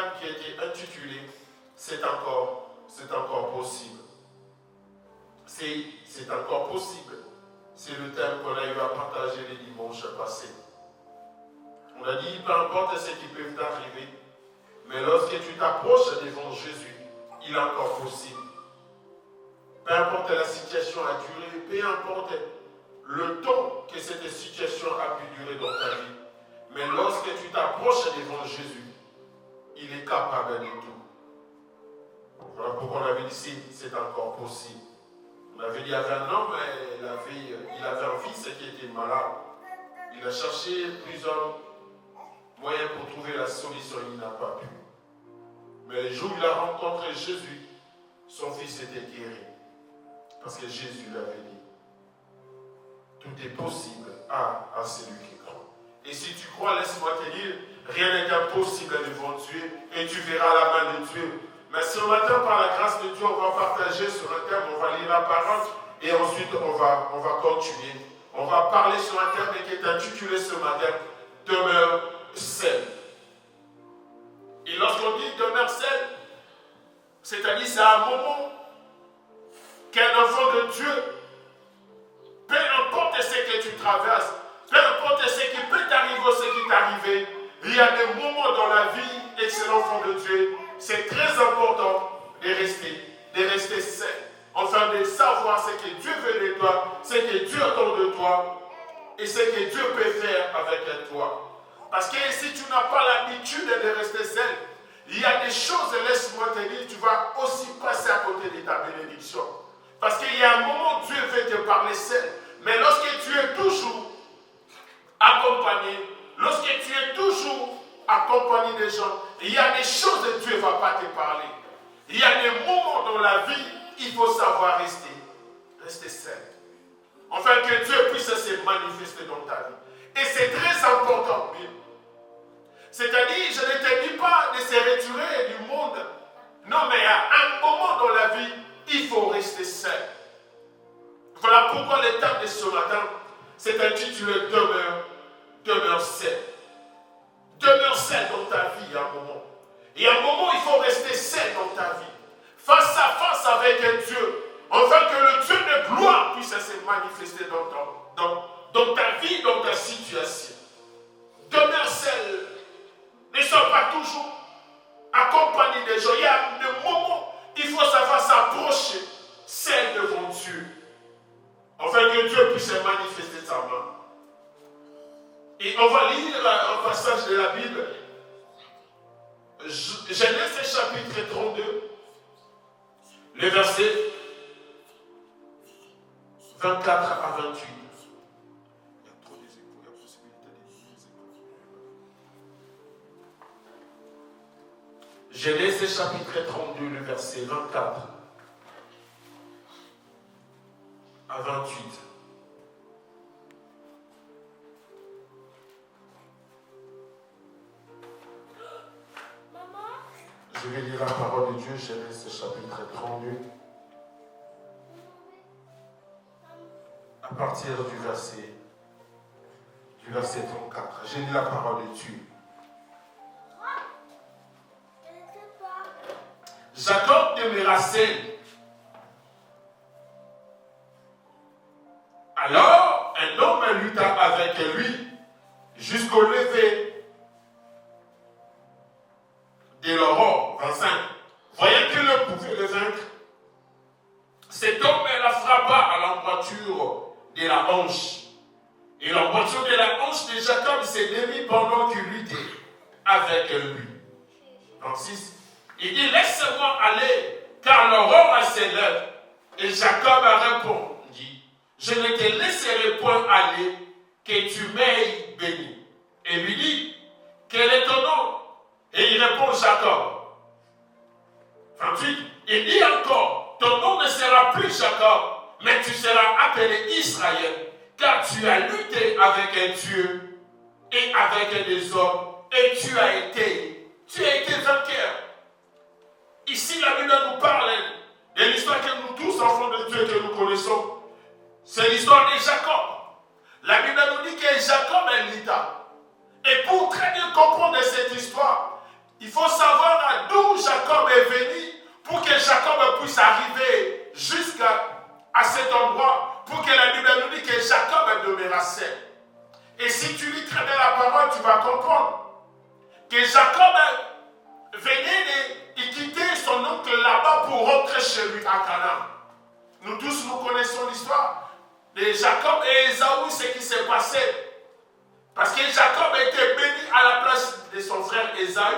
thème qui a été intitulé « C'est encore possible ». C'est encore possible. C'est le thème qu'on a eu à partager les dimanches passés. On a dit, peu importe ce qui peut t'arriver, mais lorsque tu t'approches devant Jésus, il est encore possible. Peu importe la situation a duré, peu importe le temps que cette situation a pu durer dans ta vie, mais lorsque tu t'approches devant Jésus, il est capable de tout. Voilà pourquoi on avait dit, c'est encore possible. On avait dit, il y avait un homme, il avait un fils qui était malade. Il a cherché plusieurs moyens pour trouver la solution, il n'a pas pu. Mais le jour où il a rencontré Jésus, son fils était guéri. Parce que Jésus l'avait dit. Tout est possible à celui qui croit. Et si tu crois, laisse-moi te dire, rien n'est impossible devant Dieu et tu verras la main de Dieu. Mais ce matin, par la grâce de Dieu, on va partager sur un thème, on va lire la parole et ensuite on va continuer. On va parler sur un thème qui est intitulé ce matin, demeure seul. Et lorsqu'on dit demeure seul, c'est-à-dire c'est un moment qu'un enfant de Dieu, peu importe ce que tu traverses, peu importe ce qui peut t'arriver ou ce qui t'est arrivé, il y a des moments dans la vie, excellent enfant de Dieu, c'est très important de rester seul. Enfin, de savoir ce que Dieu veut de toi, ce que Dieu attend de toi et ce que Dieu peut faire avec toi. Parce que si tu n'as pas l'habitude de rester seul, il y a des choses, laisse-moi te dire, tu vas aussi passer à côté de ta bénédiction. Parce qu'il y a un moment où Dieu veut te parler seul. Mais lorsque tu es toujours accompagné, lorsque tu es toujours accompagné des gens, il y a des choses que Dieu ne va pas te parler. Il y a des moments dans la vie, il faut savoir rester seul. Enfin, que Dieu puisse se manifester dans ta vie. Et c'est très important, bien. C'est-à-dire, je ne te dis pas de se retirer du monde. Non, mais à un moment dans la vie, il faut rester seul. Voilà pourquoi le thème de ce matin, c'est intitulé demeure seul. Demeure seul dans ta vie à un moment. Et à un moment, il faut rester seul dans ta vie. Face à face avec un Dieu. Afin que le Dieu de gloire puisse se manifester dans ta vie, dans ta situation. Demeure seul. Ne sois pas toujours accompagné des gens. Il y a des moments, il faut savoir s'approcher seul devant Dieu. Afin que Dieu puisse manifester sa main. Et on va lire un passage de la Bible. Genèse chapitre 32, le verset 24 à 28. Genèse chapitre 32, le verset 24 à 28. Je vais lire la parole de Dieu, Genèse chapitre 32, à partir du verset 34. J'ai lu la parole de Dieu. Jacob demeura seul. Alors, un homme lutta avec lui jusqu'au lever de l'aurore. 25. Voyant qu'il ne pouvait le vaincre, cet homme la frappa à l'emboîture de la hanche. Et l'emboîture de la hanche de Jacob s'est démise pendant qu'il luttait avec lui. 26. Il dit, laisse-moi aller, car l'aurore s'élève. Et Jacob a répondu, je ne te laisserai point aller, que tu m'aies béni. Et lui dit, quel est ton nom? Et il répond, Jacob. 28. Il dit encore, ton nom ne sera plus Jacob, mais tu seras appelé Israël, car tu as lutté avec un Dieu et avec des hommes, et tu as été vainqueur. Ici, la Bible nous parle de l'histoire que nous tous, enfants de Dieu, que nous connaissons. C'est l'histoire de Jacob. La Bible nous dit que Jacob est l'État. Et pour très bien comprendre cette histoire, il faut savoir pour rentrer chez lui à Canaan. Nous tous, nous connaissons l'histoire de Jacob et Ésaü, ce qui s'est passé. Parce que Jacob était béni à la place de son frère Ésaü.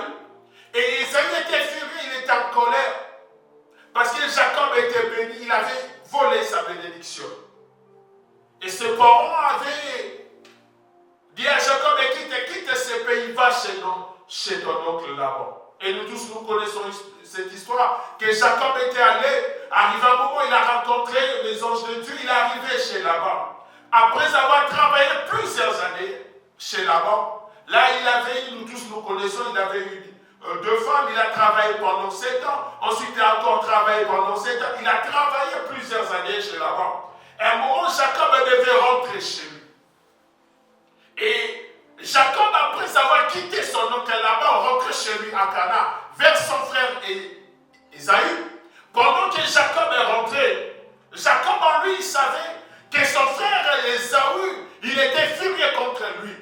Et Ésaü était furieux, il était en colère. Parce que Jacob était béni, il avait volé sa bénédiction. Et ses parents avaient dit à Jacob, quitte ce pays, va chez ton oncle Laban. Et nous tous, nous connaissons cette histoire, que Jacob était allé, arrivé un moment, il a rencontré les anges de Dieu, il est arrivé chez Laban. Après avoir travaillé plusieurs années chez Laban, là, nous tous, nous connaissons, il avait eu 2 femmes, il a travaillé pendant 7 ans, ensuite il a encore travaillé pendant 7 ans, il a travaillé plusieurs années chez Laban. À un moment, Jacob devait rentrer chez lui. Et Jacob, après avoir quitté son oncle Laban, rentré chez lui à Canaan, vers son frère Ésaü. Pendant que Jacob est rentré, Jacob en lui, il savait que son frère Ésaü, il était furieux contre lui.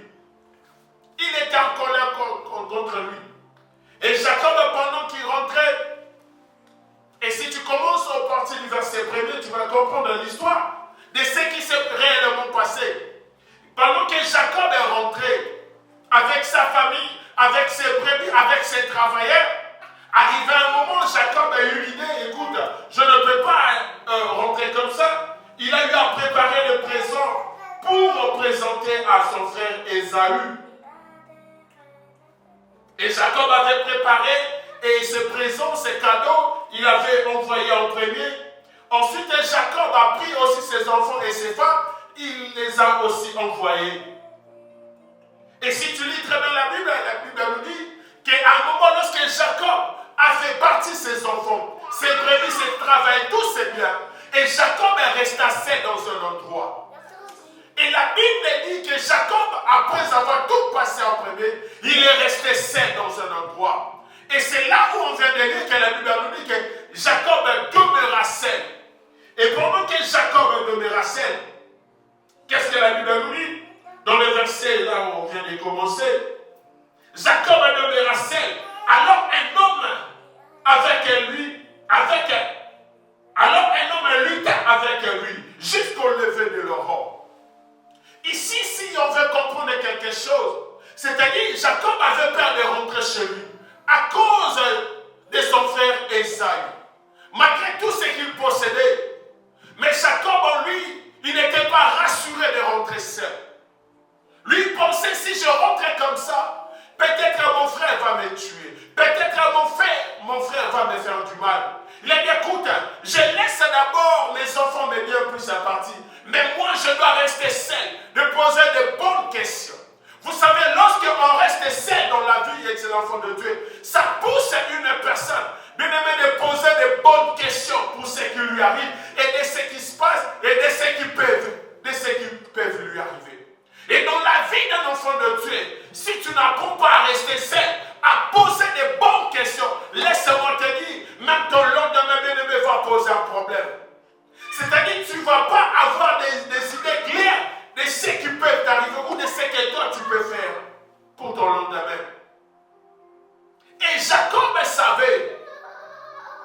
Il était en colère contre lui. Et Jacob, pendant qu'il rentrait, et si tu commences au partir du verset 1er, tu vas comprendre l'histoire de ce qui s'est réellement passé. Pendant que Jacob est rentré avec sa famille, avec ses brebis, avec ses travailleurs, arrivé à un moment, Jacob a eu l'idée, écoute, je ne peux pas rentrer comme ça. Il a eu à préparer le présent pour présenter à son frère Ésaü. Et Jacob avait préparé, et ce présent, ces cadeaux, il avait envoyé en premier. Ensuite, Jacob a pris aussi ses enfants et ses femmes, il les a aussi envoyés. Et si tu lis très bien la Bible nous dit qu'à un moment, lorsque Jacob a fait partir ses enfants, ses brebis, ses travail, tous ses biens, et Jacob est resté seul dans un endroit. Et la Bible dit que Jacob, après avoir tout passé en premier, il est resté seul dans un endroit. Et c'est là où on vient de lire que la Bible nous dit que Jacob demeura seul. Et pendant que Jacob demeura seul, qu'est-ce que la Bible nous dit? Dans le verset là où on vient de commencer, Jacob demeura seul. Alors un homme avec lui, lutta avec lui jusqu'au lever de l'aurore. Ici, si on veut comprendre quelque chose, c'est-à-dire Jacob avait peur de rentrer chez lui à cause de son frère Ésaü, malgré tout ce qu'il possédait. Mais Jacob en lui, il n'était pas rassuré de rentrer seul. Lui il pensait, si je rentrais comme ça, peut-être mon frère va me tuer, peut-être mon frère va me faire du mal. Il a dit, écoute, je laisse d'abord mes enfants me dire plus à partir, mais moi je dois rester seul, de poser de bonnes questions. Vous savez, lorsqu'on reste seul dans la vie, avec l'enfant de Dieu, ça pousse une personne, bien aimé, de poser de bonnes questions pour ce qui lui arrive et de ce qui se passe et de ce qui peuvent lui arriver. Et dans la vie d'un enfant de Dieu, si tu n'apprends pas à rester seul, à poser de bonnes questions, laisse-moi te dire, même ton lendemain bien-aimé va poser un problème. C'est-à-dire que tu ne vas pas avoir des idées claires de ce qui peut t'arriver ou de ce que toi tu peux faire pour ton lendemain. Et Jacob savait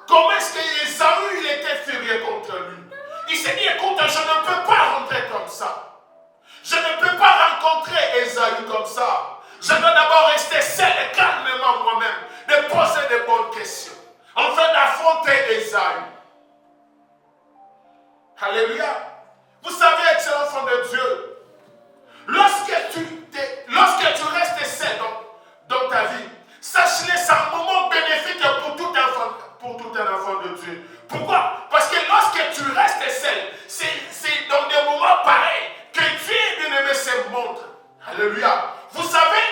comment est-ce que Ésaü était furieux contre lui. Il s'est dit, écoute, je ne peux pas rentrer comme ça. Je ne peux pas rencontrer Ésaü comme ça. Je dois d'abord rester seul et calmement moi-même, de poser de bonnes questions, afin d'affronter Ésaü. Alléluia. Vous savez, excellent enfant de Dieu, lorsque tu restes seul dans ta vie, sache-le, c'est un moment bénéfique pour tout un enfant de Dieu. Pourquoi? Parce que lorsque tu restes seul, c'est dans des moments pareils que Dieu bien-aimé se montre. Alléluia. Vous savez,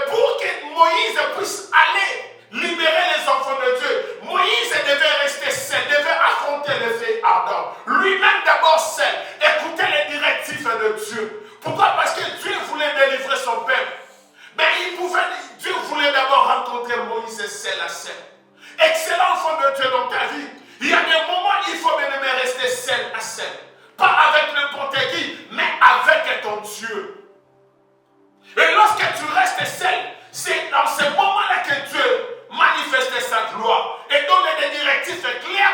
pour que Moïse puisse aller libérer les enfants de Dieu, Moïse devait rester seul, devait affronter le feu ardent. Lui-même d'abord seul, écouter les directives de Dieu. Pourquoi? Parce que Dieu voulait délivrer son peuple. Mais Dieu voulait d'abord rencontrer Moïse seul à seul. Excellent enfant de Dieu dans ta vie. Il y a des moments où il faut bien aimer rester seul à seul. Pas avec n'importe qui, mais avec ton Dieu. Et lorsque tu restes seul, c'est dans ce moment-là que Dieu manifeste sa gloire et donne des directives claires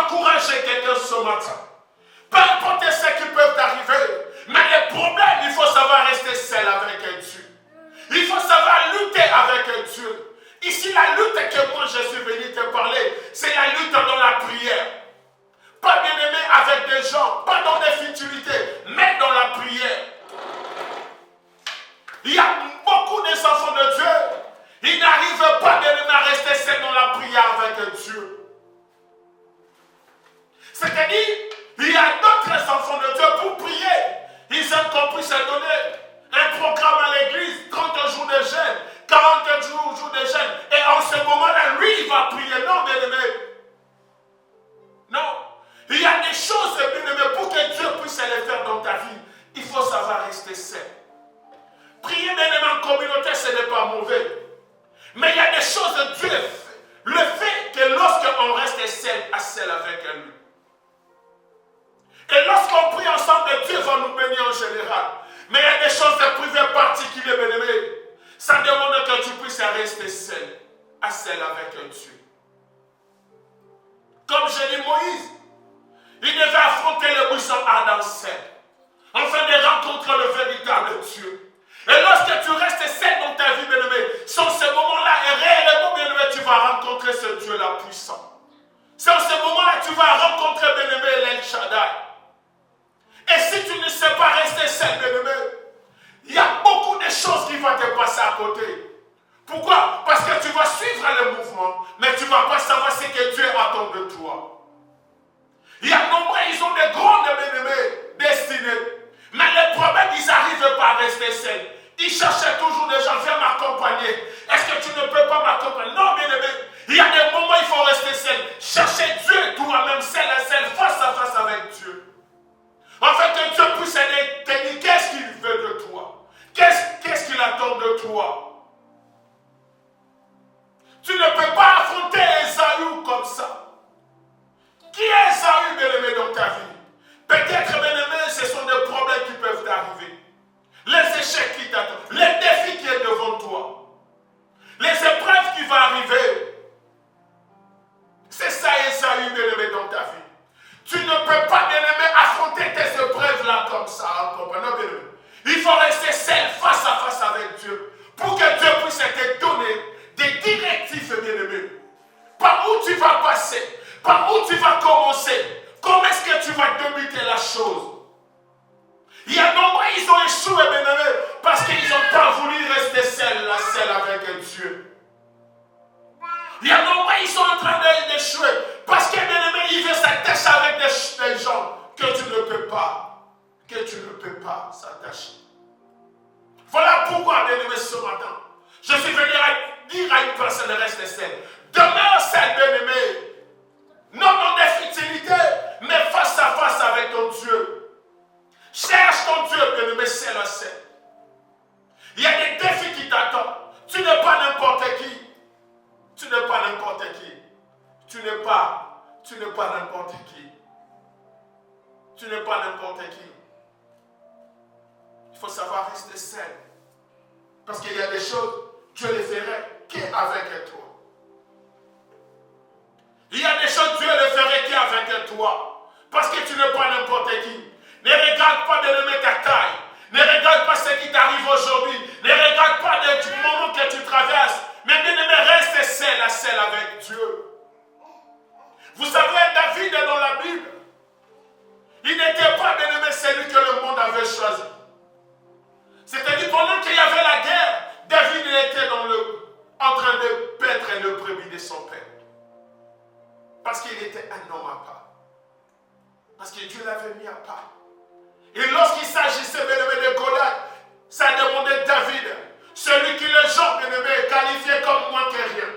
encourager quelqu'un ce matin. Peu importe ce qui peut arriver, mais les problèmes, il faut savoir rester seul avec Dieu. Il faut savoir lutter avec Dieu. Ici, la lutte que moi je suis venu te parler, c'est la lutte dans la prière. Pas bien aimé avec des gens, pas dans des futilités, mais dans la prière. Il y a beaucoup d'enfants de Dieu, ils n'arrivent pas bien aimé à rester seuls dans la prière avec Dieu. C'est-à-dire, il y a d'autres enfants de Dieu pour prier. Ils ont compris se donner un programme à l'église, 30 jours de jeûne, 40 jours de jeûne. Et en ce moment-là, lui, il va prier. Non, bien-aimé. Non. Il y a des choses, bien-aimé, pour que Dieu puisse les faire dans ta vie. Il faut savoir rester seul. Prier, bien-aimé, en communauté, ce n'est pas mauvais. Mais il y a des choses que Dieu fait. Le fait que lorsqu'on reste seul avec lui. Et lorsqu'on prie ensemble, Dieu va nous bénir en général. Mais il y a des choses privées particulières, bien-aimé. Ça demande que tu puisses rester seul avec Dieu. Comme j'ai dit Moïse, il devait affronter le buisson ardent seul, afin de rencontrer le véritable Dieu. Et lorsque tu restes seul dans ta vie, bien-aimé, sans ce moment-là, et réellement, bien-aimé, tu vas rencontrer ce Dieu-là puissant. C'est en ce moment-là que tu vas rencontrer, bien-aimé, l'El Shaddai. Et si tu ne sais pas rester seul, bien-aimé, il y a beaucoup de choses qui vont te passer à côté. Pourquoi? Parce que tu vas suivre le mouvement, mais tu ne vas pas savoir ce que Dieu attend de toi. Il y a nombreux, ils ont des grandes, bien-aimés, destinées. Mais le problème, ils n'arrivent pas à rester seuls. Ils cherchent toujours des gens, viens m'accompagner. Est-ce que tu ne peux pas m'accompagner? Non, bien-aimé. Il y a des moments où il faut rester seul. Chercher Dieu toi-même, seul à seul, face à face avec Dieu. Afin que Dieu puisse te dire qu'est-ce qu'il veut de toi. Qu'est-ce qu'il attend de toi. Tu ne peux pas affronter Esaü comme ça. Qui est Esaü, bien-aimé, dans ta vie? Peut-être, bien-aimé, ce sont des problèmes qui peuvent t'arriver. Les échecs qui t'attendent, les défis qui sont devant toi, les épreuves qui vont arriver. C'est ça, Esaü, bien-aimé, dans ta vie. Tu ne peux pas, bien-aimé, affronter tes épreuves-là comme ça, en comprenant, bien-aimé. Il faut rester seul, face à face avec Dieu, pour que Dieu puisse te donner des directives, bien-aimé. Par où tu vas passer, par où tu vas commencer, comment est-ce que tu vas débuter la chose. Il y a nombreux, ils ont échoué, bien-aimé, parce qu'ils n'ont pas voulu rester seuls avec Dieu. Il y a nombreux, ils sont en train d'échouer, parce que, bien-aimé, ils veulent s'attacher avec des gens que tu ne peux pas s'attacher. Voilà pourquoi, bien-aimé, ce matin, je suis venu dire à une personne de rester seule. Demeure seul, bien-aimé. Non dans des futilités, mais face à face avec ton Dieu. Cherche ton Dieu, bien-aimé, seul à seul. Il y a des défis qui t'attendent. Tu n'es pas n'importe qui. Tu n'es pas n'importe qui. Tu n'es pas n'importe qui. Tu n'es pas n'importe qui. Il faut savoir rester seul. Parce qu'il y a des choses, Dieu les ferait qu'avec toi. Il y a des choses, Dieu les ferait qu'avec toi. Parce que tu n'es pas n'importe qui. Ne regarde pas de ta taille. Ne regarde pas ce qui t'arrive aujourd'hui. Ne regarde pas du moment que tu traverses. Mais bien-aimé, reste seul avec Dieu. Vous savez, David dans la Bible, il n'était pas, bien-aimé, celui que le monde avait choisi. C'est-à-dire, pendant qu'il y avait la guerre, David était en train de paître le brebis de son père. Parce qu'il était un homme à part. Parce que Dieu l'avait mis à part. Et lorsqu'il s'agissait, bien-aimé, de Goliath, ça demandait David, celui qui le genre, bien-aimé, est qualifié comme moins que rien.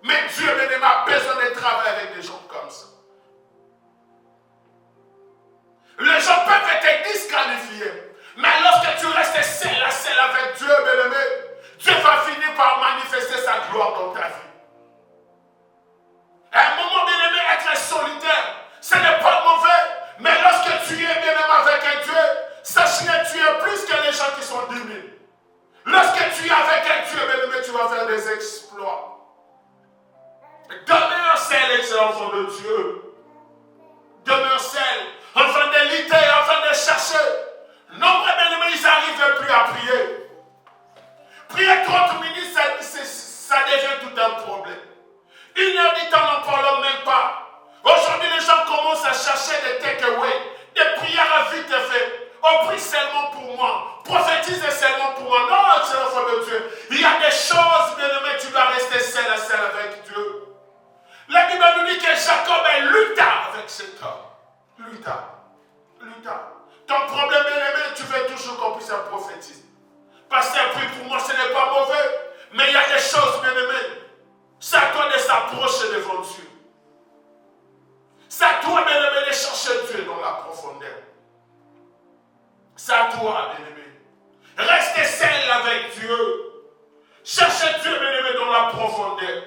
Mais Dieu, bien-aimé, a besoin de travailler avec des gens comme ça. Les gens peuvent être disqualifiés. Mais lorsque tu restes seul avec Dieu, bien-aimé, Dieu va finir par manifester sa gloire dans ta vie. À un moment, bien-aimé, être solitaire, ce n'est pas mauvais. Mais lorsque tu es bien-aimé avec un Dieu, sache que tu es plus que les gens qui sont 10 000. Lorsque tu es avec un Dieu, bien-aimé, tu vas faire des exploits. Demeure seul, excellent enfant de Dieu. Demeure seul, en train de lutter, en train de chercher. Nombre bien-aimés, ils n'arrivent plus à prier. Prier 30 minutes, ça devient tout un problème. 1 heure du temps, n'en parlons même pas. Aujourd'hui, les gens commencent à chercher des takeaways, des prières vite fait. On prie seulement pour moi. Prophétise seulement pour moi. Non, c'est l'enfant de Dieu. Il y a des choses, bien-aimé, tu dois rester seul avec Dieu. La Bible nous dit que Jacob lutta avec cet homme. Lutta. Ton problème, bien-aimé, tu veux toujours qu'on puisse prophétiser. Pasteur, prie pour moi, ce n'est pas mauvais. Mais il y a des choses, bien-aimé. C'est à toi de s'approcher devant Dieu. C'est à toi, bien-aimé, de chercher Dieu dans la profondeur. C'est à toi, bien-aimé. Restez seul avec Dieu. Cherchez Dieu, bien-aimé, dans la profondeur.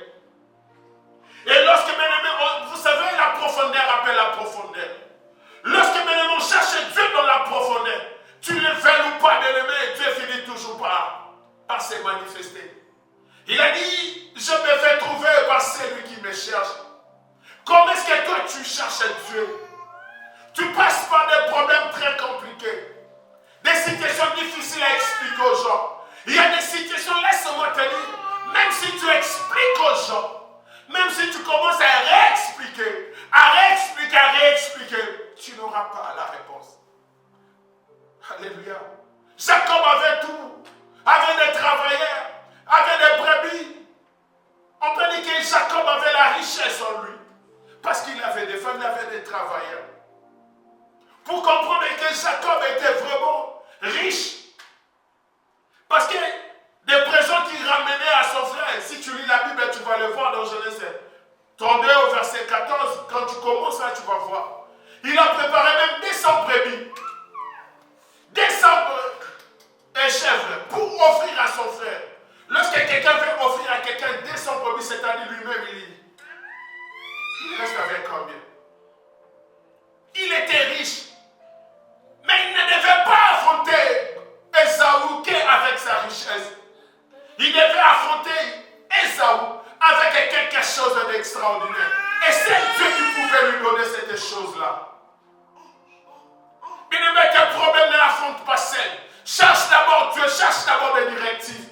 Et lorsque, bien-aimé, vous savez, la profondeur appelle la profondeur. Lorsque, bien-aimé, on cherche Dieu dans la profondeur, tu le fais ou pas, bien-aimé, Dieu finit toujours par se manifester. Il a dit, je me fais trouver par celui qui me cherche. Comment est-ce que toi, tu cherches Dieu? Tu passes par des problèmes très compliqués. Des situations difficiles à expliquer aux gens. Il y a des situations, laisse-moi te dire, même si tu expliques aux gens, même si tu commences à réexpliquer, tu n'auras pas la réponse. Alléluia. Jacob avait tout. Avait des travailleurs, avait des brebis. On peut dire que Jacob avait la richesse en lui. Parce qu'il avait des femmes, il avait des travailleurs. Pour comprendre que Jacob était vraiment riche. Parce que des présents qu'il ramenait à son frère, si tu lis la Bible, tu vas le voir dans Genèse 32 au verset 14, quand tu commences là, tu vas voir. Il a préparé même 200 brebis, 200 chèvres pour offrir à son frère. Lorsque quelqu'un veut offrir à quelqu'un 200 brebis, c'est-à-dire lui-même, il reste avec combien? Il était riche, mais il ne devait pas affronter Ésaü qu'avec sa richesse. Il devait affronter Ésaü avec quelque chose d'extraordinaire. Et c'est Dieu qui pouvait lui donner cette chose-là. Bien-aimé, tes problèmes ne l'affrontent pas seul. Cherche d'abord Dieu, cherche d'abord des directives.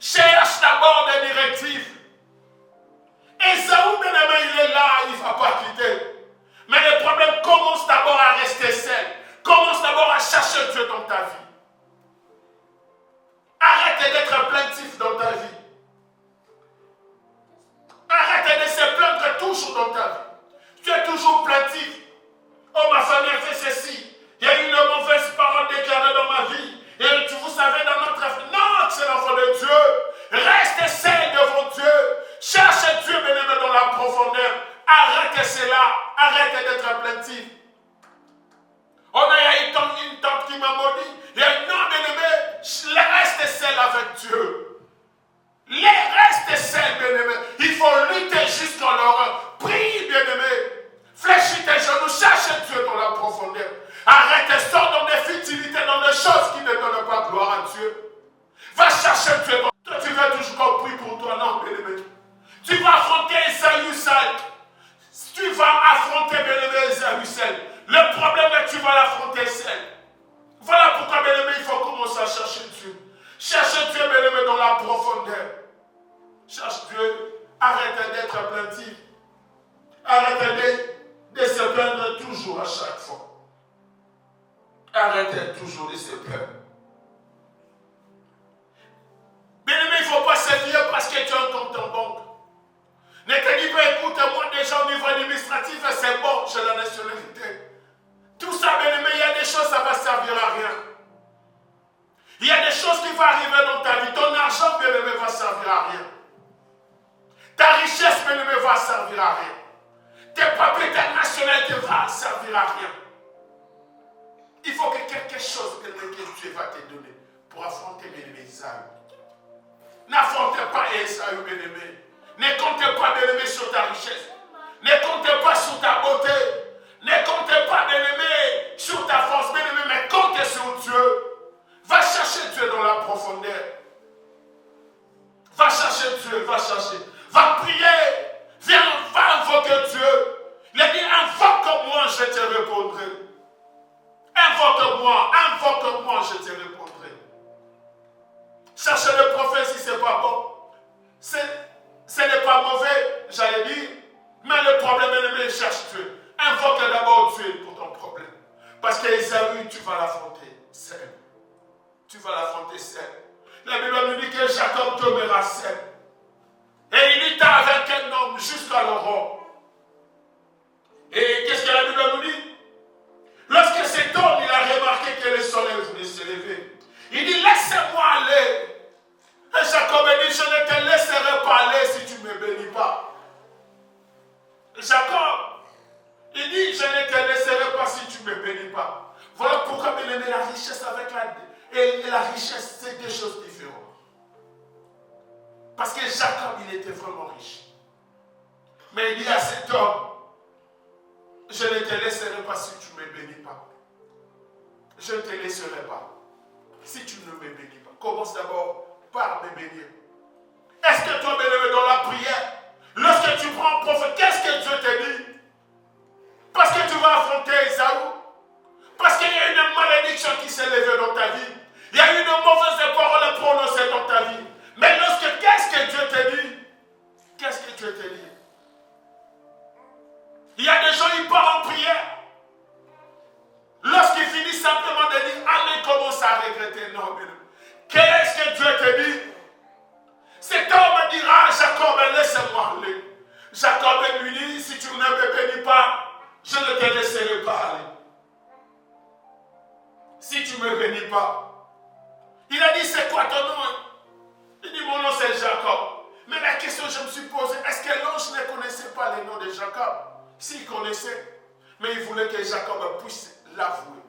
Cherche d'abord des directives. Ésaü, bien-aimé, il est là, il ne va pas quitter. Mais le problème commence d'abord à rester seul. Commence d'abord à chercher Dieu dans ta vie. Arrête d'être plaintif dans ta vie. Arrête de se plaindre toujours dans ta vie. Tu es toujours plaintif. Oh, ma famille a fait ceci. Il y a eu une mauvaise parole déclarée dans ma vie. Et vous savez, dans notre... Non, c'est l'enfant de Dieu. Reste seul devant Dieu. Cherche Dieu, bien-aimé, dans la profondeur. Arrête cela. Arrête d'être plaintif. On a eu une tante qui m'a maudit. Il y a un non, bien-aimé, reste seul avec Dieu. Reste seul, bien-aimé. Il faut lutter jusqu'à l'horreur. Prie, bien-aimé. Fléchis tes genoux, cherche Dieu dans la profondeur. Arrête, sors dans des futilités, dans des choses qui ne donnent pas gloire à Dieu. Va chercher Dieu. Toi, tu veux toujours qu'on prie pour toi, non, bien-aimé. Tu vas affronter Ésaü seul. Tu vas affronter, bien-aimé, Ésaü seul. Le problème est que tu vas l'affronter seul. Voilà pourquoi, bien-aimé, il faut commencer à chercher Dieu. Cherche Dieu, bien-aimé, dans la profondeur. Cherche Dieu. Arrête d'être plaintif. Arrête de se plaindre toujours à chaque fois. Arrête toujours de se plaindre. Bien-aimé, il ne faut pas se fier parce que tu as un compte en banque. Ne te dis pas, écoute, moi déjà au niveau administratif, c'est bon, j'ai la nationalité. Tout ça, bien-aimé, il y a des choses, ça va servir à rien. Il y a des choses qui vont arriver dans ta vie. Ton argent, bien-aimé, va servir à rien. Ta richesse, bien-aimé, va servir à rien. Tes papiers, ta nationalité va servir à rien. Il faut que quelque chose, bien-aimé, que Dieu va te donner pour affronter, bien-aimé, Ésaü. N'affrontez pas Ésaü, bien-aimé. Ne comptez pas, bien-aimé, sur ta richesse. Ne comptez pas sur ta beauté. Ne comptez pas, bien-aimé, sur ta force, bien-aimé, mais comptez sur Dieu. Va chercher Dieu dans la profondeur. Va chercher Dieu, va chercher. Va prier. Viens cherches Dieu, invoque d'abord Dieu pour ton problème. Parce qu'Ésaü, tu vas l'affronter seul. Tu vas l'affronter seul. La Bible nous dit que Jacob demeura seul. Et il était avec un homme jusqu'à l'aurore. Et qu'est-ce que la Bible nous dit? Lorsque cet homme, il a remarqué que le soleil voulait se lever, il dit, laissez-moi aller. Et Jacob a dit, je ne te laisserai pas aller si tu ne me bénis pas. Jacob, il dit, je ne te laisserai pas si tu ne me bénis pas. Voilà pourquoi, bien aimé, la richesse avec la richesse, c'est deux choses différentes. Parce que Jacob, il était vraiment riche. Mais il dit à cet homme, je ne te laisserai pas si tu ne me bénis pas. Je ne te laisserai pas si tu ne me bénis pas. Commence d'abord par me bénir. Est-ce que toi, bien-aimé, dans la prière, lorsque tu prends un prophète, qu'est-ce que Dieu te dit? Parce que tu vas affronter Ésaü. Parce qu'il y a une malédiction qui s'est levée dans ta vie. Il y a une mauvaise parole prononcée dans ta vie. Mais qu'est-ce que Dieu te dit? Qu'est-ce que Dieu te dit? Il y a des gens, ils partent en prière. Lorsqu'ils finissent simplement de dire, allez, commence à regretter. Non, mais qu'est-ce que Dieu te dit? Cet homme dira à Jacob, laisse-moi aller. Jacob lui dit, si tu ne me bénis pas, je ne te laisserai pas aller. Si tu ne me bénis pas. Il a dit, c'est quoi ton nom? Il dit, mon nom c'est Jacob. Mais la question que je me suis posée, est-ce que l'ange ne connaissait pas le nom de Jacob? S'il connaissait, mais il voulait que Jacob puisse l'avouer.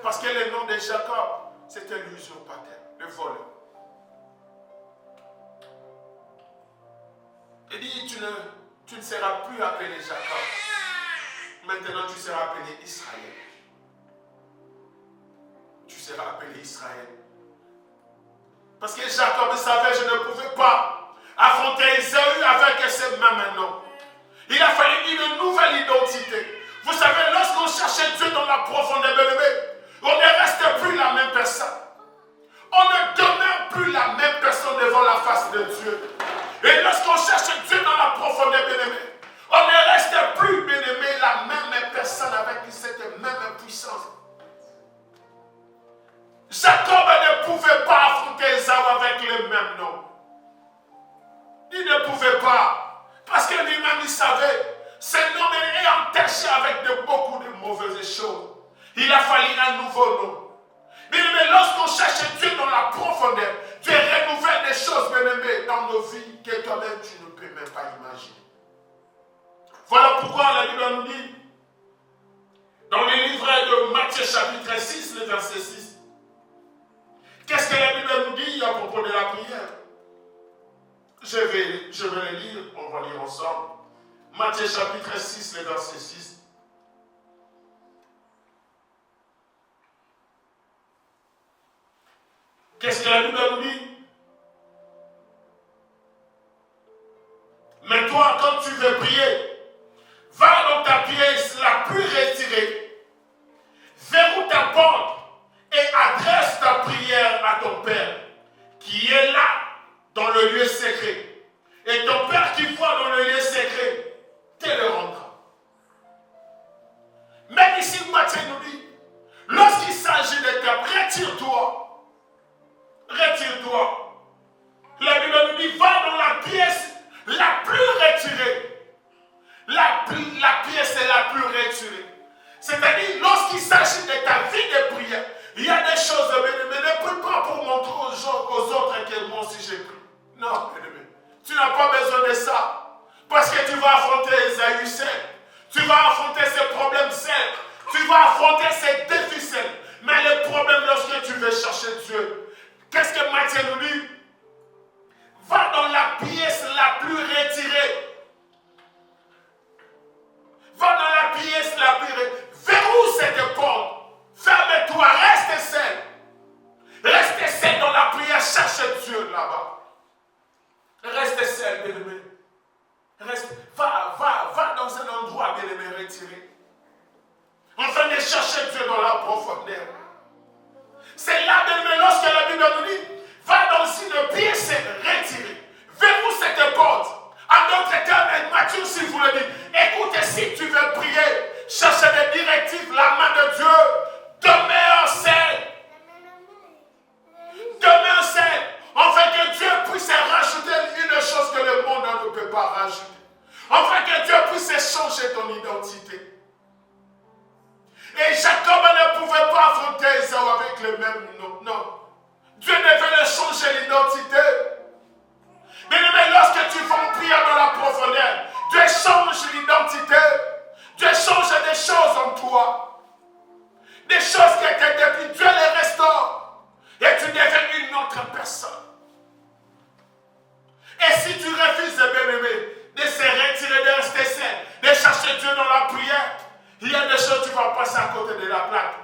Parce que le nom de Jacob, c'était l'usurpateur, le voleur. Il dit, tu ne seras plus appelé Jacob. Maintenant, tu seras appelé Israël. Tu seras appelé Israël. Parce que Jacob savait, je ne pouvais pas affronter Ésaü avec ce même nom. Il a fallu une nouvelle identité. Vous savez, lorsqu'on cherchait Dieu dans la profondeur de l'élevée, on ne reste plus la même personne. On ne demeure plus la même personne devant la face de Dieu. Et lorsqu'on cherche Dieu dans la profondeur de l'élevée, on ne reste plus, bien-aimé, la même personne avec cette même puissance. Jacob ne pouvait pas affronter Ésaü avec le même nom. Il ne pouvait pas. Parce que lui-même, il savait, ce nom est entaché avec beaucoup de mauvaises choses. Il a fallu un nouveau nom. Bien-aimé, lorsqu'on cherche Dieu dans la profondeur, Dieu renouvelle des choses, bien-aimé, dans nos vies que toi-même, tu ne peux même pas imaginer. Voilà pourquoi la Bible nous dit, dans le livret de Matthieu chapitre 6, le verset 6, qu'est-ce que la Bible nous dit à propos de la prière? Je vais le lire, on va lire ensemble. Matthieu chapitre 6, le verset 6. Qu'est-ce que la Bible nous dit? Mais toi, quand tu veux prier, va dans ta pièce la plus retirée, verrouille ta porte et adresse ta prière à ton Père, qui est là, dans le lieu secret. Et ton Père qui voit dans le lieu secret, te le rendra. Même ici, Matthieu nous dit, lorsqu'il s'agit de ta, retire-toi. Retire-toi. La Bible nous dit, va dans la pièce la plus retirée. La pièce est la plus retirée. C'est-à-dire, lorsqu'il s'agit de ta vie de prière, il y a des choses, mais ne prie pas pour montrer aux autres que moi aussi j'ai pris. Non, bien-aimé, tu n'as pas besoin de ça. Parce que tu vas affronter Ésaü seul. Tu vas affronter ces problèmes seuls. Tu vas affronter ces défis seuls. Mais le problème lorsque tu veux chercher Dieu, qu'est-ce que Matthieu nous dit? Va dans la pièce la plus retirée. Va dans la pièce la plus retirée. Verrouille cette porte. Ferme-toi, reste seul. Reste seul dans la prière, cherche Dieu là-bas. Reste seul, bien-aimé. Va dans un endroit, bien-aimé, retiré. Enfin de chercher Dieu dans la profondeur. C'est là, bien-aimé, lorsque la Bible nous dit, va dans une pièce retirée. Verrouille cette porte. En d'autres changer ton identité. Et Jacob ne pouvait pas affronter Ésaü avec le même nom. Non. Dieu devait changer l'identité. Mais lorsque tu vas en prière dans la profondeur, Dieu change l'identité. Dieu change des choses en toi. Des choses qui étaient depuis, Dieu les restaure. Et tu deviens une autre personne. Et si tu refuses, bien-aimé, de se retirer, de rester seul, de chercher Dieu dans la prière, il y a des choses, tu vas passer à côté de la plaque.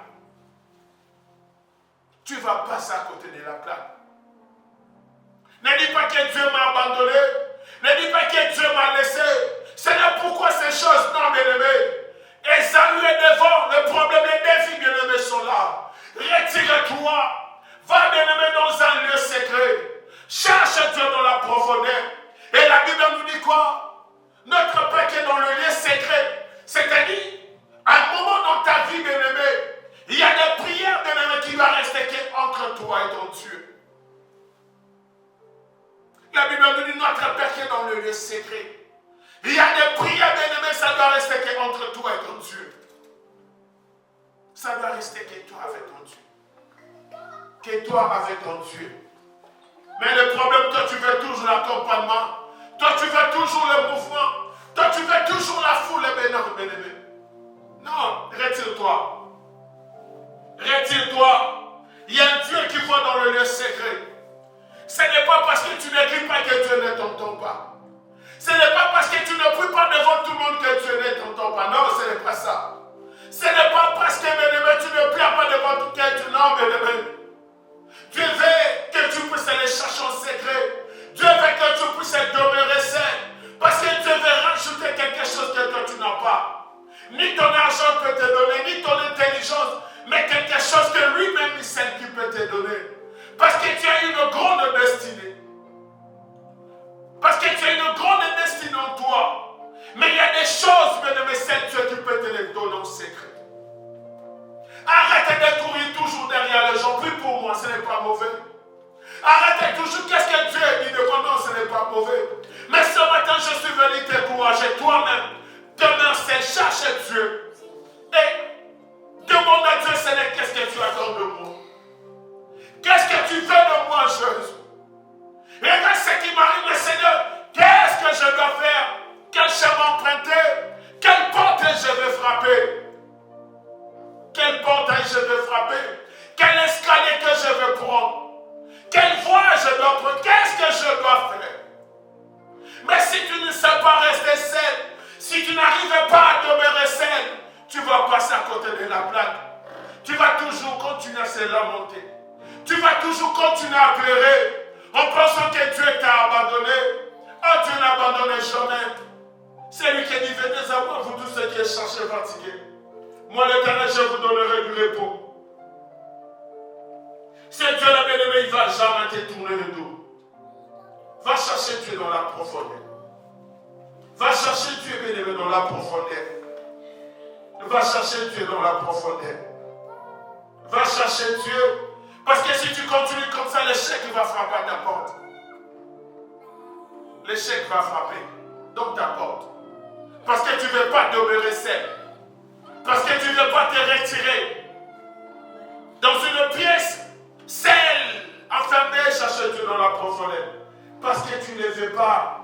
Tu vas passer à côté de la plaque. Ne dis pas que Dieu m'a abandonné. Ne dis pas que Dieu m'a laissé. Ce n'est pourquoi ces choses, non, bien-aimé. Ésaü est devant. Le problème, les défis, bien-aimés, sont là. Retire-toi. Va, bien-aimé, dans un lieu secret. Cherche Dieu dans la profondeur. Et la Bible nous dit quoi? Notre Père qui est dans le lieu secret. C'est-à-dire, à un moment dans ta vie, bien-aimé, il y a des prières, bien-aimé, qui vont rester entre toi et ton Dieu. La Bible nous dit notre Père qui est dans le lieu secret. Il y a des prières, bien-aimé, ça doit rester entre toi et ton Dieu. Ça doit rester que toi avec ton Dieu. Que toi avec ton Dieu. Mais le problème, toi tu veux toujours l'accompagnement. Toi tu veux toujours le mouvement. Toi tu veux toujours la foule, bien-aimé. Non, retire-toi. Retire-toi. Il y a un Dieu qui voit dans le lieu secret. Ce n'est pas parce que tu ne cries pas que Dieu ne t'entend pas. Ce n'est pas parce que tu ne pries pas devant tout le monde que Dieu ne t'entend pas. Non, ce n'est pas ça. Ce n'est pas parce que, bien-aimé, tu ne pries pas devant tout quelqu'un. Non, bien-aimé. Dieu veut que tu puisses aller chercher en secret. Dieu veut que tu puisses demeurer seul. Parce que Dieu veut rajouter quelque chose que toi tu n'as pas. Ni ton argent peut te donner, ni ton intelligence, mais quelque chose que lui-même seul qui peut te donner. Parce que tu as une grande destinée. Parce que tu as une grande destinée en toi. Mais il y a des choses, bien-aimé, celles Dieu qui peut te les donner en secret. Arrêtez de courir toujours derrière les gens. Prie pour moi, ce n'est pas mauvais. Arrêtez toujours, qu'est-ce que Dieu dit de moi? Non, ce n'est pas mauvais. Mais ce matin, je suis venu t'encourager toi-même. Demeure seul, cherche Dieu. Et demande à Dieu, Seigneur, qu'est-ce que tu attends de moi? Qu'est-ce que tu veux de moi, Jésus? Regarde ce qui m'arrive, mais Seigneur, qu'est-ce que je dois faire? Quel chemin emprunter? Quelle porte je vais frapper? Quel portail je vais frapper? Quel escalier que je vais prendre? Quelle voie je dois prendre? Qu'est-ce que je dois faire? Mais si tu ne sais pas rester seul, si tu n'arrives pas à demeurer seul, tu vas passer à côté de la plaque. Tu vas toujours continuer à se lamenter. Tu vas toujours continuer à pleurer en pensant que Dieu t'a abandonné. Oh, Dieu n'a abandonné jamais. C'est lui qui dit, venez à moi, vous tous ceux qui êtes chargés et fatigués. Moi, l'Éternel, je vous donnerai du repos. C'est Dieu le bien-aimé, il ne va jamais te tourner le dos. Va chercher Dieu dans la profondeur. Va chercher Dieu, bien-aimé, dans la profondeur. Va chercher Dieu dans la profondeur. Va chercher Dieu. Parce que si tu continues comme ça, l'échec va frapper à ta porte. L'échec va frapper dans ta porte. Parce que tu ne veux pas demeurer seul. Parce que tu ne veux pas te retirer dans une pièce seule, enfermée, chercher Dieu dans la profondeur. Parce que tu ne veux pas.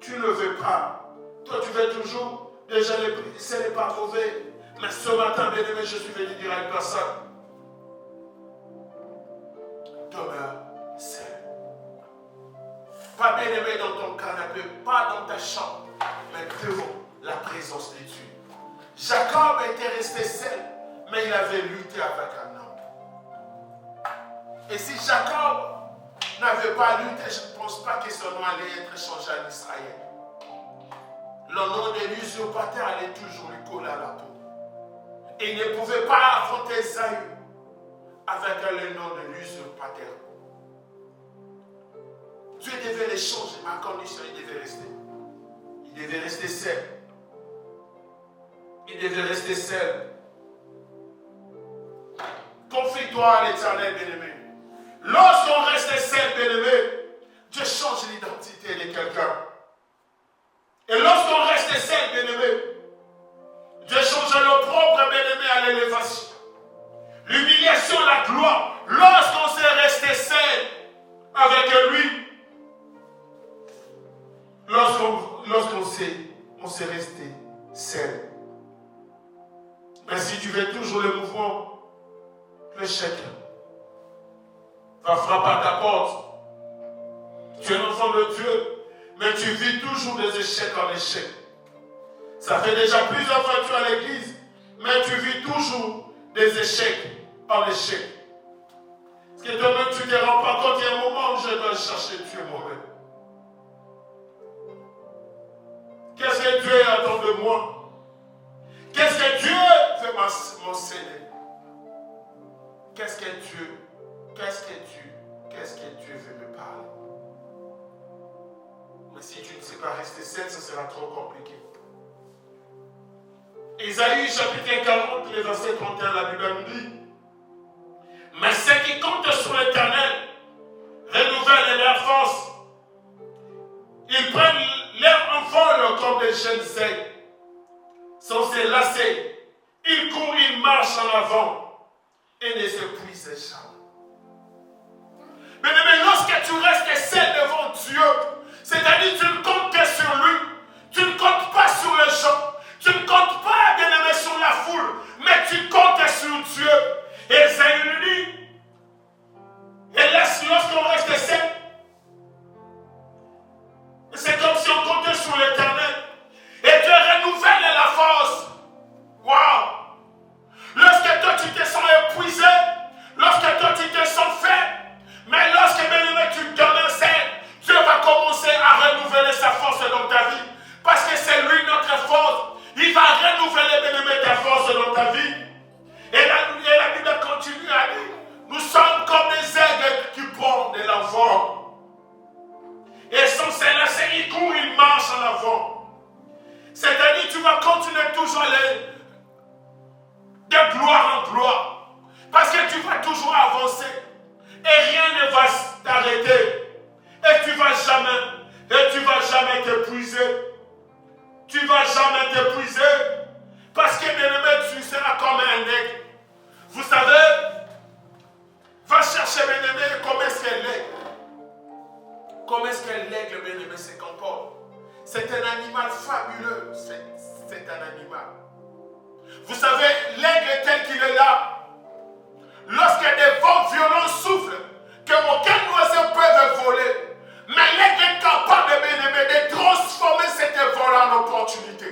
Tu ne veux pas. Toi, tu veux toujours. Déjà, ce n'est pas mauvais. Mais ce matin, bien-aimé, je suis venu dire à une personne. Demeure seul. Pas bien-aimé dans ton canapé, pas dans ta chambre, mais devant la présence de Dieu. Jacob était resté seul, mais il avait lutté avec un homme. Et si Jacob n'avait pas lutté, je ne pense pas que son nom allait être changé en Israël. Le nom de l'usurpateur allait toujours lui coller à la peau. Et il ne pouvait pas affronter Ésaü avec le nom de l'usurpateur. Dieu devait les changer, mais à condition il devait rester. Il devait rester seul. Il devait rester seul. Confie-toi à l'Éternel, bien-aimé. Lorsqu'on reste seul, bien-aimé, Dieu change l'identité de quelqu'un. Et lorsque lorsqu'on s'est resté seul. Mais si tu veux toujours le mouvement, l'échec va frapper à ta porte. Tu es un enfant de Dieu, mais tu vis toujours des échecs en échec. Ça fait déjà plusieurs fois que tu es à l'église, mais tu vis toujours des échecs en échec. Parce que toi-même, tu ne te rends pas compte, il y a un moment où je dois chercher Dieu moi-même. Qu'est-ce que Dieu attend de moi? Qu'est-ce que Dieu veut m'enseigner? Qu'est-ce que Dieu veut me parler? Mais si tu ne sais pas rester seul, ça sera trop compliqué. Ésaïe chapitre 40, les versets 31, la Bible nous dit: mais ceux qui comptent sur l'Éternel renouvellent leur force. Ils prennent leur envol comme des jeunes aigles. Sans se lasser, ils courent, ils marchent en avant et ne s'épuisent jamais. Mais lorsque tu restes seul devant Dieu, c'est-à-dire tu ne comptes que sur lui, tu ne comptes pas sur les gens, tu ne comptes pas, bien-aimé, sur la foule, mais tu comptes sur Dieu. Et ça nous dit, et lorsqu'on reste seul, c'est comme si on comptait sur l'Éternel. Et Dieu renouvelle la force. Waouh! Lorsque toi tu te sens épuisé, lorsque toi tu te sens faible, mais lorsque bien-aimé tu donnes seul, Dieu va commencer à renouveler sa force dans ta vie. Parce que c'est lui notre force. Il va renouveler, bien-aimé, ta force dans ta vie. Et la Bible continue à dire, nous sommes comme des aigles qui prennent de l'envol. Et sans se lasser, ils courent, ils marchent en avant. C'est-à-dire, tu vas continuer toujours à aller de gloire en gloire. Parce que tu vas toujours avancer. Et rien ne va t'arrêter. Et tu ne vas jamais t'épuiser. Tu ne vas jamais t'épuiser. Parce que, bien-aimé, tu seras comme un aigle. Vous savez, va chercher, bien-aimé, comment est-ce qu'elle est. Comment est-ce que l'aigle, bien-aimé, se comporte? C'est un animal fabuleux. C'est un animal. Vous savez, l'aigle tel qu'il est là, lorsque des vents violents soufflent, que aucun oiseau peut voler, mais l'aigle est capable, bien-aimé, de transformer cette vol en opportunité.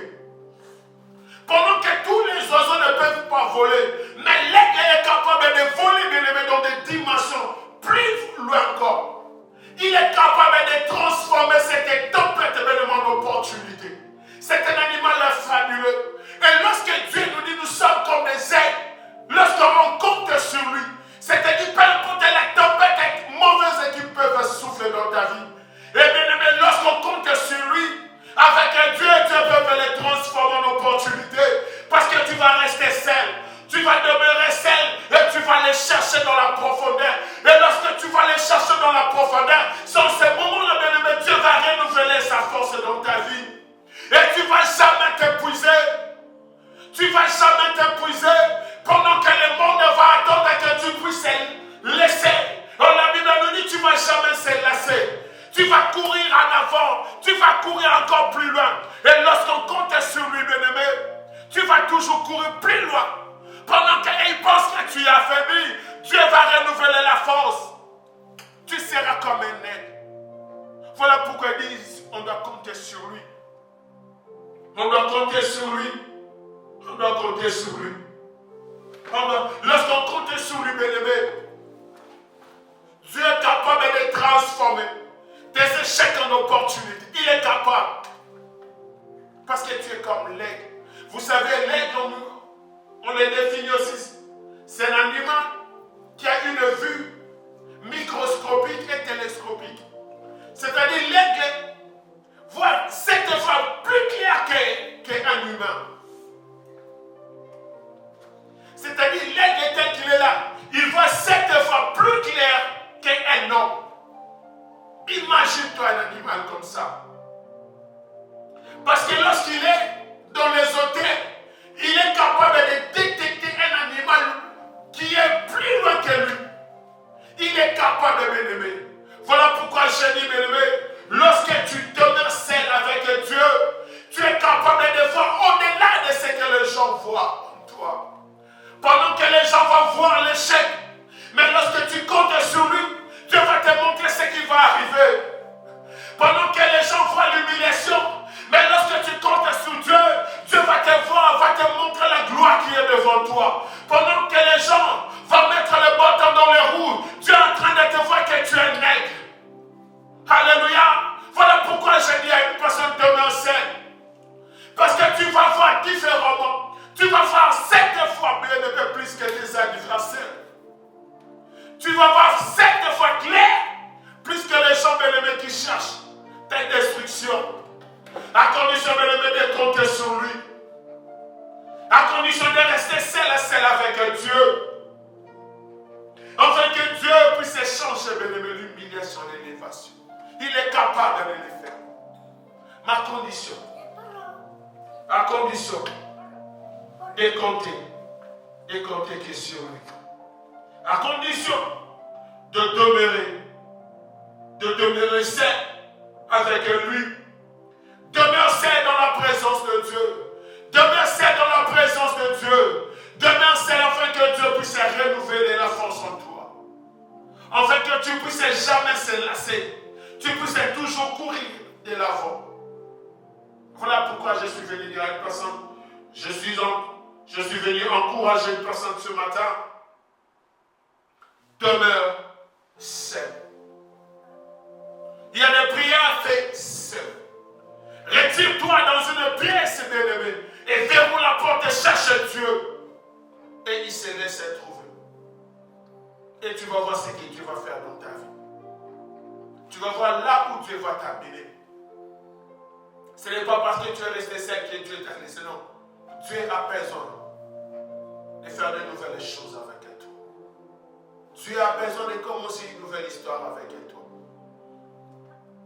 Pendant que tous les oiseaux ne peuvent pas voler, mais l'aigle est capable de voler, bien-aimé, dans des dimensions plus loin encore. Il est capable de transformer cette tempête en opportunité. C'est un animal fabuleux. Et lorsque Dieu nous dit nous sommes comme des aigles, lorsqu'on compte sur lui, c'est-à-dire peu importe la tempête mauvaise qui peuvent souffler dans ta vie. Et bien aimé, lorsqu'on compte sur lui, avec Dieu, Dieu peut les transformer en opportunité. Parce que tu vas rester seul. Tu vas demeurer seul et tu vas les chercher dans la profondeur. Et lorsque tu vas les chercher dans la profondeur, sans ce moment-là, bien-aimé, Dieu va renouveler sa force dans ta vie. Et tu ne vas jamais t'épuiser. Tu ne vas jamais t'épuiser pendant que le monde va attendre que tu puisses laisser. Alors la Bible nous dit, tu ne vas jamais se lasser. Tu vas courir en avant. Tu vas courir encore plus loin. Et lorsqu'on compte sur lui, bien-aimé, tu vas toujours courir plus loin. Pendant qu'il pense que tu es affaibli, Dieu va renouveler la force. Tu seras comme un aigle. Voilà pourquoi ils disent, on doit compter sur lui. On doit compter sur lui. On doit compter sur lui. Lorsqu'on compte sur lui, bien-aimé, Dieu est capable de transformer des échecs en opportunités. Il est capable. Parce que tu es comme l'aigle. Vous savez, l'aigle, on le définit aussi. C'est un animal qui a une vue microscopique et télescopique. C'est-à-dire l'aigle voit 7 fois plus clair qu'un humain. C'est-à-dire l'aigle tel qu'il est là, il voit 7 fois plus clair qu'un homme. Imagine-toi un animal comme ça. Parce que lorsqu'il est dans les hôtels, il est capable de détecter un animal qui est plus loin que lui. Il est capable de m'aimer. Voilà pourquoi je dis, bien-aimé, lorsque tu demeures seul compter sur lui. À condition de rester seul à seul avec Dieu. Afin que Dieu puisse échanger, bien-aimé, l'humiliation et l'élévation. Il est capable de le faire. Ma condition, à condition de compter que sur lui. À condition de demeurer seul avec lui. Demeure seul dans la présence de Dieu. Demeure seul dans la présence de Dieu. Demeure seul afin que Dieu puisse renouveler la force en toi. Afin que tu puisses jamais se lasser. Tu puisses toujours courir de l'avant. Voilà pourquoi je suis venu dire à une personne, je suis venu encourager une personne ce matin. Demeure seul. Il y a des prières faites seul. Retire-toi dans une pièce, bien-aimé, et verrouille la porte et cherche Dieu. Et il se laisse trouver. Et tu vas voir ce que Dieu va faire dans ta vie. Tu vas voir là où Dieu va t'amener. Ce n'est pas parce que tu es resté seul que Dieu t'a laissé, non. Dieu a besoin de faire de nouvelles choses avec toi. Dieu a besoin de commencer une nouvelle histoire avec toi.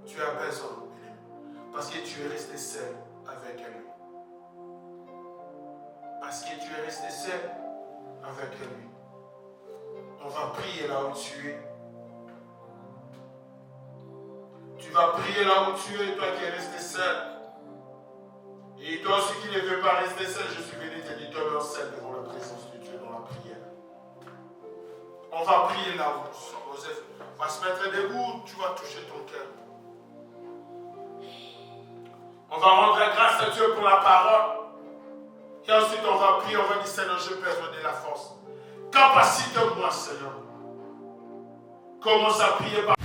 Tu as besoin, parce que tu es resté seul avec lui. Parce que tu es resté seul avec lui. On va prier là où tu es. Tu vas prier là où tu es, toi qui es resté seul. Et toi aussi qui ne veux pas rester seul, je suis venu te dire, demeure seul devant la présence de Dieu dans la prière. On va prier là où tu es. Joseph va se mettre debout, tu vas toucher ton cœur. On va rendre grâce à Dieu pour la parole. Et ensuite on va prier, on va dire, Seigneur, j'ai besoin de la force. Capacite-moi, Seigneur. Commence à prier par